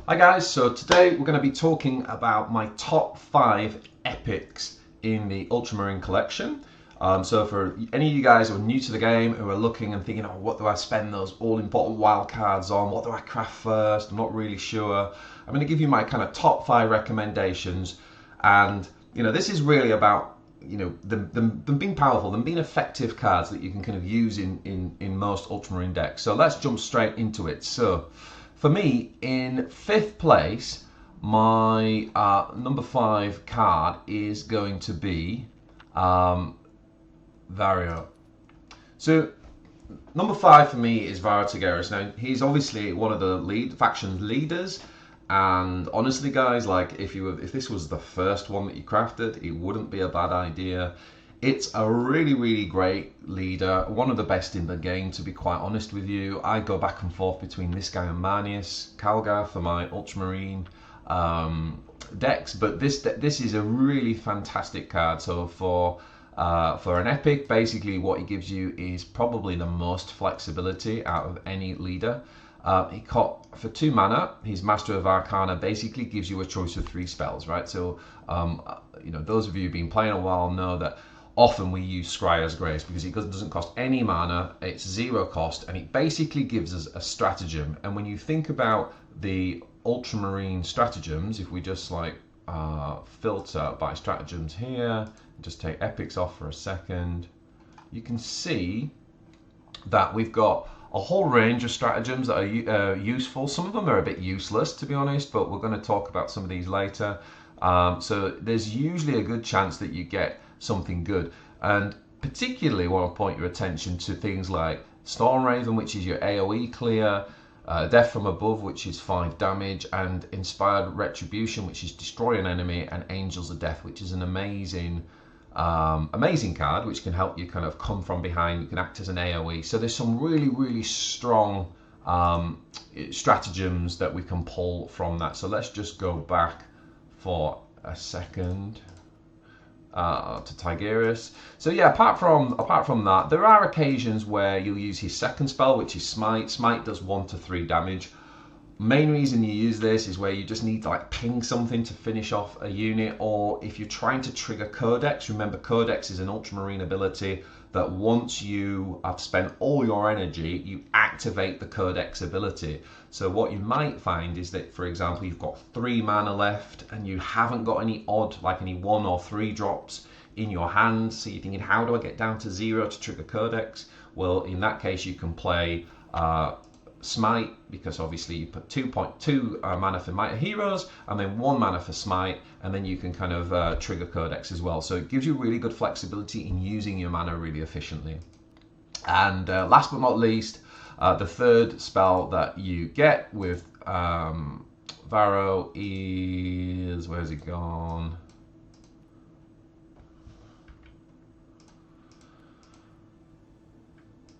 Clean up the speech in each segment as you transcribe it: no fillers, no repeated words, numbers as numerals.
Hi guys, so today we're going to be talking about my top 5 epics in the Ultramarine collection. So for any of you guys who are new to the game, who are looking and thinking, oh, what do I spend those all important wildcards on? What do I craft first? I'm not really sure. I'm going to give you my kind of top 5 recommendations. And, this is really about, them being powerful, them being effective cards that you can kind of use in most Ultramarine decks. So let's jump straight into it. So for me, in 5th place, my number 5 card is going to be Varro. So number 5 for me is Varro Tigurius. Now he's obviously one of the faction leaders, and honestly, guys, like if this was the first one that you crafted, it wouldn't be a bad idea. It's a really great leader, one of the best in the game, to be quite honest with you. I go back and forth between this guy and Manius Calgar for my Ultramarine decks, but this is a really fantastic card. So for an epic, basically what he gives you is probably the most flexibility out of any leader. For 2 mana, his Master of Arcana basically gives you a choice of 3 spells, right? So those of you who've been playing a while know that often we use Scryer's Grace because it doesn't cost any mana, it's 0 cost, and it basically gives us a stratagem. And when you think about the Ultramarine stratagems, if we just filter by stratagems here, just take epics off for a second, you can see that we've got a whole range of stratagems that are useful. Some of them are a bit useless, to be honest, but we're going to talk about some of these later. So there's usually a good chance that you get something good, and particularly want to point your attention to things like Storm Raven, which is your AoE clear, Death from Above, which is 5 damage, and Inspired Retribution, which is destroy an enemy, and Angels of Death, which is an amazing card which can help you kind of come from behind. You can act as an AoE. So there's some really strong stratagems that we can pull from that. So let's just go back for a second to Tigurius. So yeah, apart from that, there are occasions where you'll use his second spell, which is Smite. Smite does 1 to 3 damage. Main reason you use this is where you just need to ping something to finish off a unit, or if you're trying to trigger Codex. Remember, Codex is an Ultramarine ability that once you have spent all your energy, you activate the Codex ability. So what you might find is that, for example, you've got 3 mana left and you haven't got any odd, like any 1 or 3 drops in your hand. So you're thinking, how do I get down to 0 to trigger Codex? Well, in that case, you can play Smite, because obviously you put 2.2 mana for Might of Heroes and then 1 mana for Smite, and then you can kind of trigger Codex as well. So it gives you really good flexibility in using your mana really efficiently. And last but not least, the third spell that you get with Varro is, where's it gone?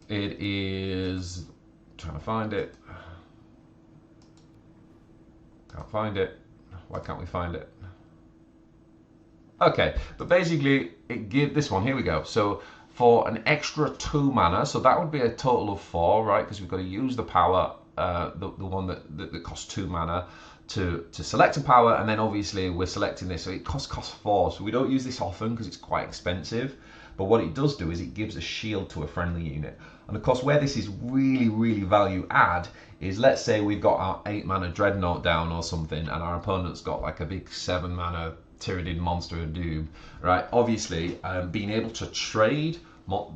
It is, trying to find it. Can't find it. Why can't we find it? Okay, but basically it gives this one. Here we go. So for an extra 2 mana, so that would be a total of 4, right? Because we've got to use the power, the one that costs 2 mana to select a power, and then obviously we're selecting this, so it costs 4. So we don't use this often because it's quite expensive. But what it does do is it gives a shield to a friendly unit. And of course, where this is really value add is, let's say we've got our 8 mana Dreadnought down or something, and our opponent's got like a big 7 mana Tyrannid Monster of Doom, right? Obviously, being able to trade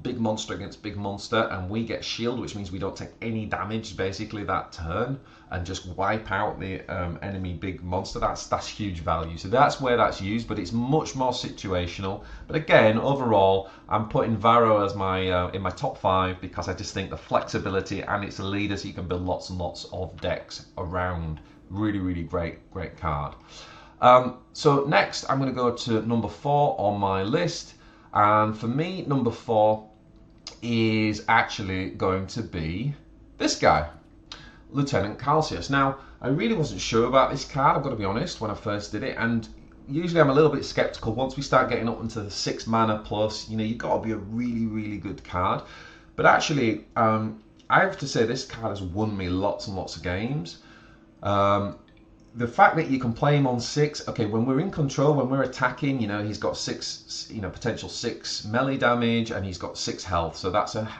big monster against big monster, and we get shield, which means we don't take any damage basically that turn, and just wipe out the enemy big monster. That's huge value. So that's where that's used, but it's much more situational. But again, overall, I'm putting Varro as my in my top 5 because I just think the flexibility, and it's a leader, so you can build lots and lots of decks around. Really great card. So next, I'm going to go to number 4 on my list. And for me, number 4 is actually going to be this guy, Lieutenant Calsus. Now, I really wasn't sure about this card, I've got to be honest, when I first did it. And usually I'm a little bit skeptical. Once we start getting up into the 6 mana plus, you've got to be a really good card. But actually, I have to say this card has won me lots and lots of games. the fact that you can play him on 6, okay, when we're in control, when we're attacking, you know, he's got 6, you know, potential 6 melee damage, and he's got 6 health, so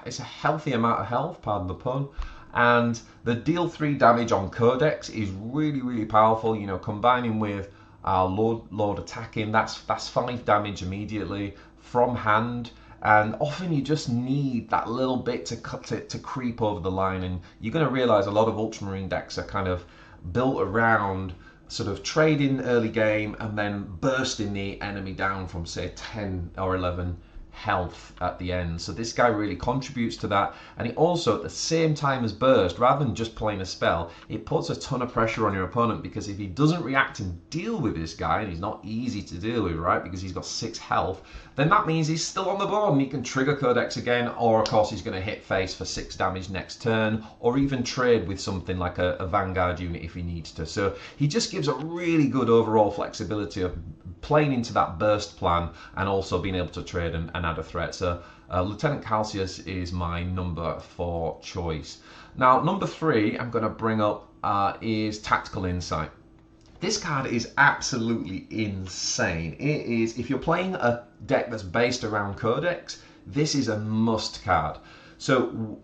it's a healthy amount of health, pardon the pun. And the deal 3 damage on Codex is really, really powerful, you know, combining with our Lord attacking, that's 5 damage immediately from hand. And often you just need that little bit to creep over the line, and you're going to realize a lot of Ultramarine decks are kind of built around sort of trading early game and then bursting the enemy down from say 10 or 11 health at the end. So this guy really contributes to that, and he also at the same time as burst, rather than just playing a spell, it puts a ton of pressure on your opponent, because if he doesn't react and deal with this guy, and he's not easy to deal with, right, because he's got 6 health, then that means he's still on the board and he can trigger Codex again, or of course he's going to hit face for 6 damage next turn, or even trade with something like a Vanguard unit if he needs to. So he just gives a really good overall flexibility of playing into that burst plan and also being able to trade and add a threat. So Lieutenant Calsus is my number 4 choice. Now number 3 I'm going to bring up is Tactical Insight. This card is absolutely insane. It is, if you're playing a deck that's based around Codex, this is a must card. So,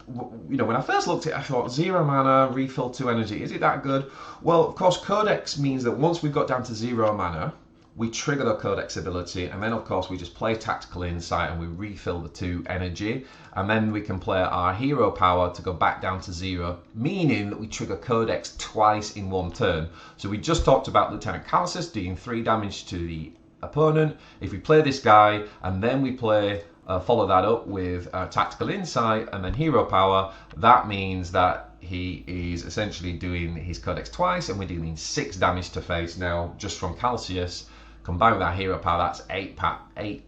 you know, when I first looked at it, I thought 0 mana, refill 2 energy, is it that good? Well, of course, Codex means that once we've got down to 0 mana, we trigger the Codex ability, and then of course we just play Tactical Insight and we refill the 2 energy, and then we can play our hero power to go back down to 0, meaning that we trigger Codex twice in 1 turn. So we just talked about Lieutenant Calsus doing 3 damage to the opponent. If we play this guy and then we play follow that up with Tactical Insight and then hero power, that means that he is essentially doing his Codex twice, and we're dealing 6 damage to face now just from Calcius. Combined with that hero power, that's 8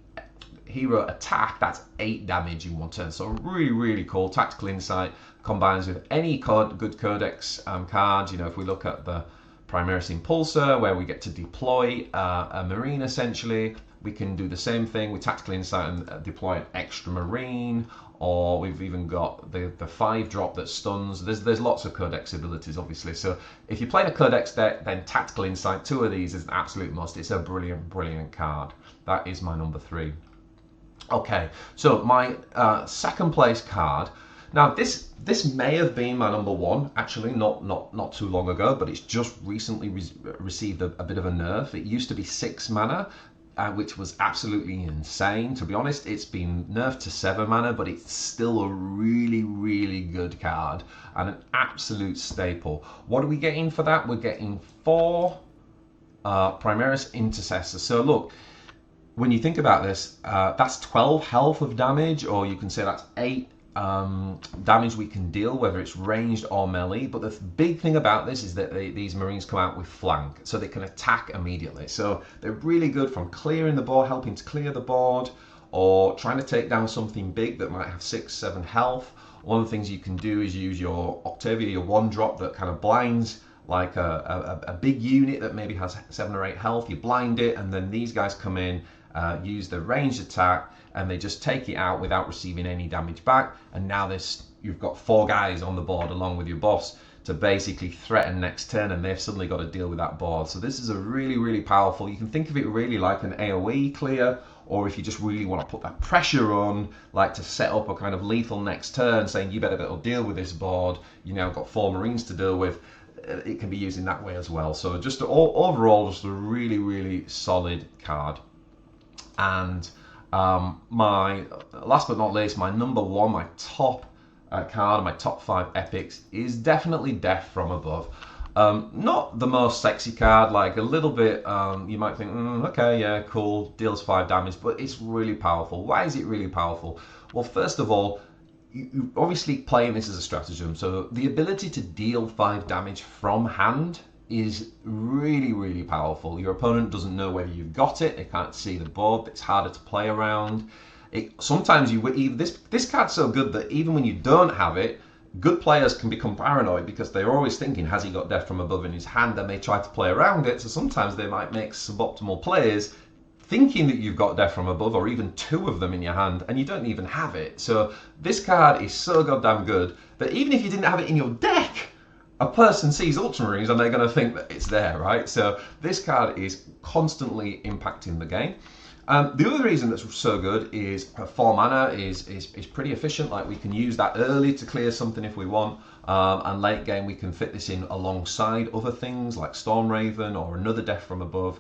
hero attack, that's 8 damage in 1 turn. So really, really cool. Tactical Insight combines with any good Codex cards. You know, if we look at the Primaris Impulsor, where we get to deploy a Marine essentially, we can do the same thing with Tactical Insight and deploy an extra Marine, or we've even got the 5-drop that stuns. There's lots of Codex abilities, obviously. So if you're playing a Codex deck, then Tactical Insight, 2 of these is an absolute must. It's a brilliant, brilliant card. That is my number 3. Okay, so my second place card. Now this may have been my number 1, actually, not too long ago, but it's just recently received a bit of a nerf. It used to be 6 mana. Which was absolutely insane. To be honest, it's been nerfed to 7 mana, but it's still a really, really good card and an absolute staple. What are we getting for that? We're getting 4 Primaris Intercessors. So look, when you think about this, that's 12 health of damage, or you can say that's 8 damage we can deal, whether it's ranged or melee. But the big thing about this is that these Marines come out with flank, so they can attack immediately. So they're really good from clearing the board, helping to clear the board, or trying to take down something big that might have 6, 7 health. One of the things you can do is use your Octavia, your 1-drop that kind of blinds like a big unit that maybe has 7 or 8 health. You blind it, and then these guys come in, use the ranged attack, and they just take it out without receiving any damage back. And now you've got 4 guys on the board along with your boss to basically threaten next turn, and they've suddenly got to deal with that board. So this is a really, really powerful, you can think of it really like an AoE clear, or if you just really want to put that pressure on, like to set up a kind of lethal next turn, saying you better deal with this board, you now got 4 Marines to deal with. It can be used in that way as well. So just overall, just a really, really solid card. And my last but not least, my number 1, my top card, my top 5 epics is definitely Death from Above. Not the most sexy card, like a little bit, you might think, okay, yeah, cool, deals 5 damage, but it's really powerful. Why is it really powerful? Well, first of all, you obviously playing this as a stratagem, so the ability to deal 5 damage from hand is really, really powerful. Your opponent doesn't know whether you've got it, they can't see the board, it's harder to play around. Sometimes this card's so good that even when you don't have it, good players can become paranoid because they're always thinking, has he got Death from Above in his hand, and they try to play around it. So sometimes they might make suboptimal plays thinking that you've got Death from Above, or even 2 of them in your hand, and you don't even have it. So this card is so goddamn good that even if you didn't have it in your deck, a person sees Ultramarines and they're going to think that it's there, right? So this card is constantly impacting the game. The other reason that's so good is 4 mana is pretty efficient. Like we can use that early to clear something if we want, and late game we can fit this in alongside other things like Storm Raven or another Death from Above.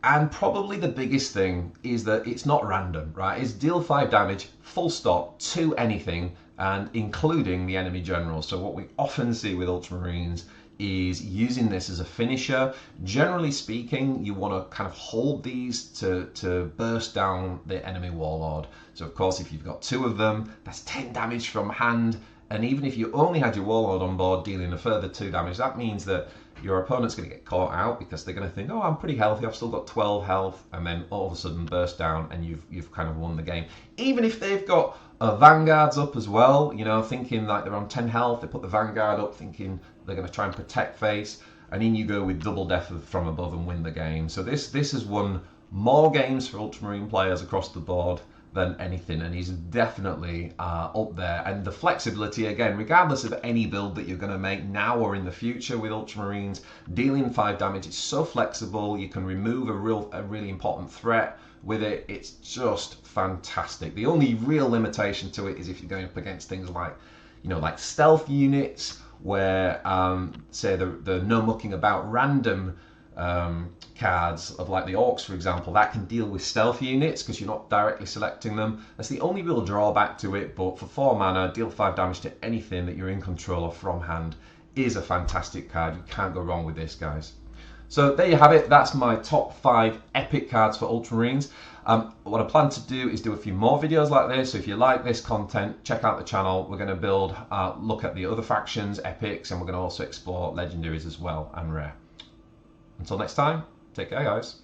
And probably the biggest thing is that it's not random, right? It's deal 5 damage, full stop, to anything, and including the enemy general. So what we often see with Ultramarines is using this as a finisher. Generally speaking, you want to kind of hold these to burst down the enemy warlord. So of course, if you've got 2 of them, that's 10 damage from hand. And even if you only had your warlord on board dealing a further 2 damage, that means that your opponent's going to get caught out because they're going to think, oh, I'm pretty healthy, I've still got 12 health, and then all of a sudden burst down and you've kind of won the game. Even if they've got vanguards up as well, you know, thinking like they're on 10 health, they put the vanguard up thinking they're going to try and protect face, and in you go with double death from above and win the game. So this has won more games for Ultramarine players across the board than anything, and he's definitely up there. And the flexibility, again, regardless of any build that you're going to make now or in the future with Ultramarines, dealing 5 damage, it's so flexible. You can remove a really important threat with it. It's just fantastic. The only real limitation to it is if you're going up against things like, you know, like stealth units, where say the no mucking about random cards of like the Orcs, for example, that can deal with stealth units because you're not directly selecting them. That's the only real drawback to it, but for 4 mana, deal 5 damage to anything that you're in control of from hand is a fantastic card. You can't go wrong with this, guys. So there you have it. That's my top 5 epic cards for Ultramarines. What I plan to do is do a few more videos like this. So if you like this content, check out the channel. We're going to build, look at the other factions, epics, and we're going to also explore legendaries as well and rare. Until next time, take care, guys.